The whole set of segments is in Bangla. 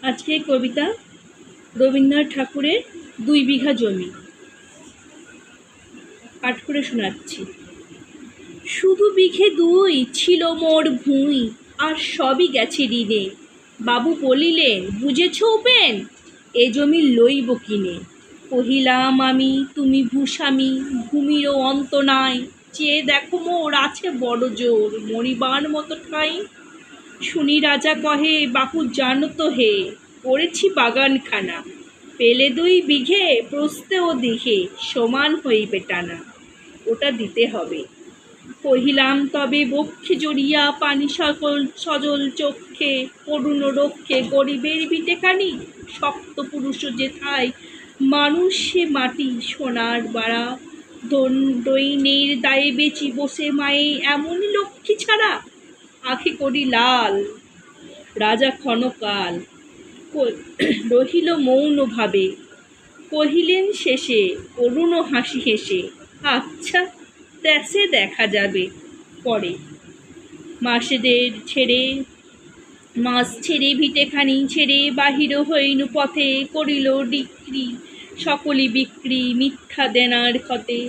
আজকে কবিতা রবীন্দ্রনাথ ঠাকুরের ২ বিঘা জমি পাঠ করে শোনাচ্ছি। শুধু বিঘে ২ ছিল মোর ভুঁই, আর সবই গেছে ঋণে। বাবু বলিলেন, বুঝেছ উপেন, এ জমি লইব কিনে। কহিলাম আমি, তুমি ভূস্বামী, ভূমিরও অন্ত নাই। চেয়ে দেখো মোর আছে বড় জোর, মরিবার মতো ঠাঁই। শুনি রাজা কহে, বাপু জানো তো হে, করেছি বাগানখানা। পেলে ২ বিঘে প্রস্থে ও দিঘে, সমান হইবে টানা। ওটা দিতে হবে। কহিলাম তবে বক্ষে জড়িয়া পানি সকল সজল চক্ষে, করুণ রক্ষে গরিবের বিটেখানি। শক্ত পুরুষ যেথায় মানুষ সে মাটি সোনার বাড়া। দৈনের দায়ে বেচি বসে মায়ে এমনই লক্ষ্মী ছাড়া। আঁখি করি লাল। রাজা ক্ষণকাল রহিল মৌন ভাবে, কহিলেন শেষে করুণ হাসি হেসে, আচ্ছা দেশে দেখা যাবে পরে। মাস ছেড়ে ভিটেখানি ছেড়ে বাহির হইনু পথে, করিল ডিক্রি সকলি বিক্রি মিথ্যা দেনার ক্ষতে।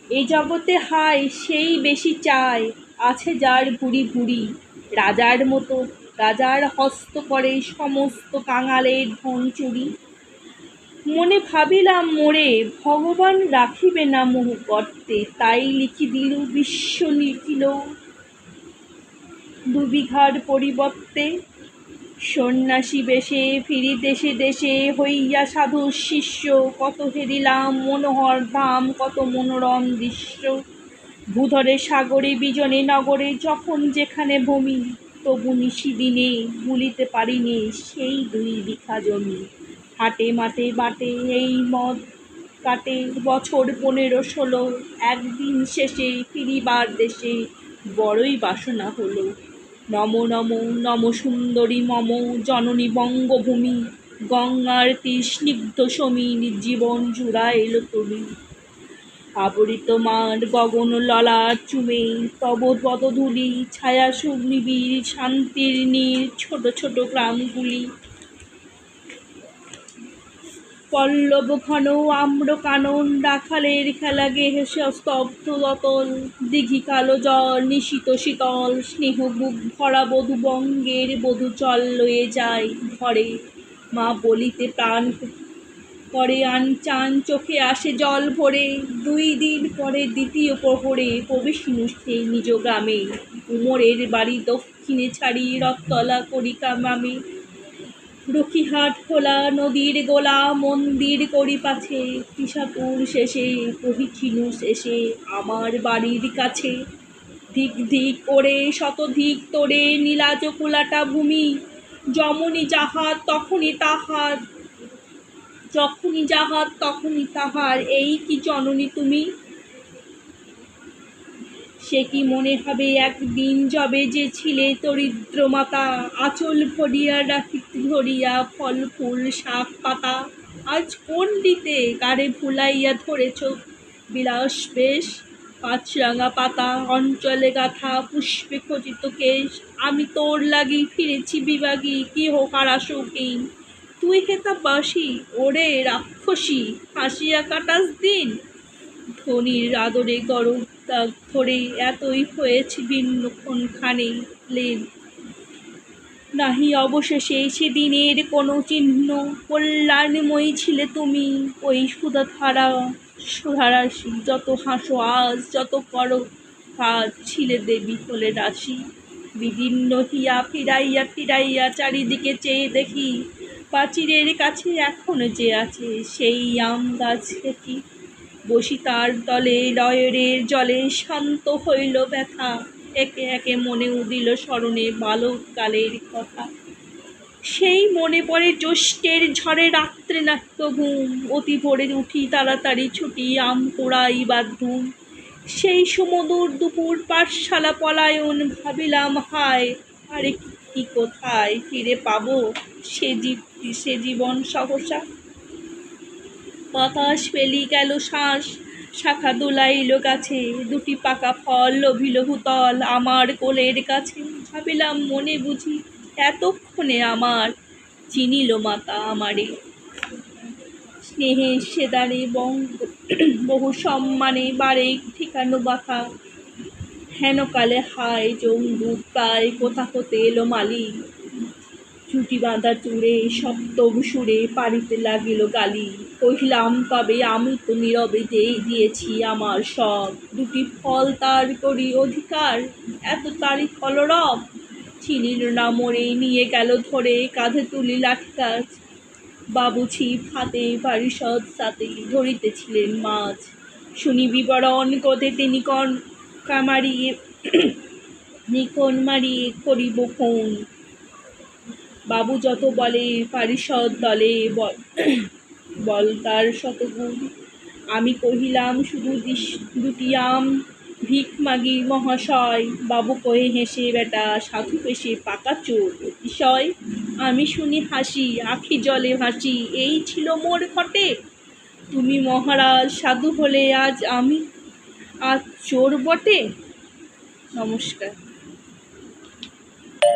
এ জগতে হায় সেই বেশি চায়, আছে যার ভুরি ভুরি। রাজার মতো রাজার হস্ত করে সমস্ত কাঙালের ধন চুরি। মনে ভাবিলাম মোরে ভগবান রাখিবে না মোহ গর্তে, তাই লিখি দিল বিশ্ব লিখিল ২ বিঘার পরিবর্তে। সন্ন্যাসী বেশে ফিরি দেশে দেশে, হইয়া সাধুর শিষ্য। কত হেরিলাম মনোহর ধাম, কত মনোরম দৃশ্য। ভূধরে সাগরে বিজনে নগরে, যখন যেখানে ভূমি। তবু নিশি দিনে ভুলিতে পারিনি সেই ২ বিঘা জমি। হাটে মাঠে বাটে এই মদ কাটে বছর ১৫-১৬। একদিন শেষে ফিরিবার দেশে বড়ই বাসনা হলো। নম নম নম সুন্দরী মম জননী বঙ্গভূমি। গঙ্গার তীর স্নিগ্ধ সমীর, জীবন জুড়াইল তুমি। আবরিত মাঠ গগন ললাট চুমে, তব পদধূলি ছায়া সুখ নিবিড় শান্তির নীড়। ছোট ছোট গ্রামগুলি পল্লব ঘন আম্র কানন, রাখালের খেলা গেহে স্তব্ধ দতল। দিঘি কালো জল নিশীত শীতল, স্নেহ বুক ভরা বধূ বঙ্গের বধূ চল লয়ে যায় ঘরে। মা বলিতে প্রাণ করে আনচান, চোখে আসে জল ভরে। ২ দিন পরে দ্বিতীয় প্রহরে প্রবেশিনু সেই নিজ গ্রামে। উমরের বাড়ি দক্ষিণে ছাড়ি রথতলা করিকা মামে। রকিহাট খোলা নদীর গোলা, মন্দির করি পাছে। তিশাপুর শেষে পহিছিনু শেষে আমার বাড়ির কাছে। ধিক ধিক ওরে শতধিক তোরে নীলাজ কুলাটা ভূমি। যমনি যাহার তখনই তাহার, যখনই যাহার তখনই তাহার, এই কি জননী তুমি। সে কি মনে হবে একদিন যবে যে ছিলে দরিদ্র মাতা। আঁচল ভরিয়া ধরিয়া ফল ফুল শাক পাতা। আজ কোন দিতে কারে ভুলাইয়া ধরেছ বিলাস বেশ। ৫ রাঙা পাতা অঞ্চলে গাথা পুষ্পে খচিত কেশ। আমি তোর লাগি ফিরেছি বিভাগী, কি হোকারা শৌখিন। তুই হেতা বাসি ওরে রাক্ষসী, হাসিয়া কাটাস দিন। ধনির আদরে গরব দাগ ধরে এতই হয়েছে ভিন্নক্ষণখানে লেন। নাহি অবশেষে সেদিনের কোনো চিহ্ন। কল্যাণময়ী ছিলে তুমি ওই সুধারাশি। যত হাসো আজ, যত করো কাজ, ছিলে দেবী হলে রাশি। বিদীর্ণ হিয়া ফিরাইয়া ফিরাইয়া চারিদিকে চেয়ে দেখি, প্রাচীরের কাছে এখনো যে আছে সেই আম গাছ কি। বসি তার তলে লয়রের জলে শান্ত হইল ব্যথা। একে একে মনে উদিল স্মরণে বালককালের কথা। সেই মনে পড়ে জ্যৈষ্ঠের ঝড়ে রাত্রে নাট্য ঘুম। অতি ভোরে উঠি তাড়াতাড়ি ছুটি আম কুড়াইবার ধুম। সেই সুমধুর দুপুর পাঠশালা পলায়ন, ভাবিলাম হায় আরে কি কোথায় ফিরে পাবো সে জীবন সহসা। বাতাস পেলি গেল শ্বাস, শাখা দোলাইল গাছে। ২টি পাকা ফল লভিল ভূতল আমার কোলের কাছে। ভাবিলাম মনে বুঝি এতক্ষণে আমার চিনিল মাতা আমারে, স্নেহে সেদারে বহু সম্মানে বারে ঠিকানো বাথা, হেনকালে হায় জম্বু প্রায় কোথা হতে এলো মালি, চুটি বাঁধা চূড়ে সপ্তম সুরে পারিতে লাগিল গালি, কহিলাম তবে আমি তো নীরবে দিয়েছি আমার সব, দুটি ফল তার করি অধিকার, এত তারই কলরব, চিনির না মরে নিয়ে গেল ধরে কাঁধে তুলি লাঠি গাছ, বাবু ছিপ হাতে পারিষদ সাথে ধরিতেছিলেন মাছ, শুনি বিবরণ কোথে তিনি মারিয়ে নিকন মারিয়ে করিব ফোন, বাবু যত বলে পারিষদ দলে বল তার শতগুণ, আমি কহিলাম শুধু দুটি আম ভিক মাগি মহাশয়, বাবু কহে হেসে বেটা সাধু পেশে পাকা চোর অতিশয়, আমি শুনি হাসি আখি জলে ভাসি, এই ছিল মোর ঘটে, তুমি মহারাজ সাধু হলে আজ আমি আজ চোর বটে। নমস্কার।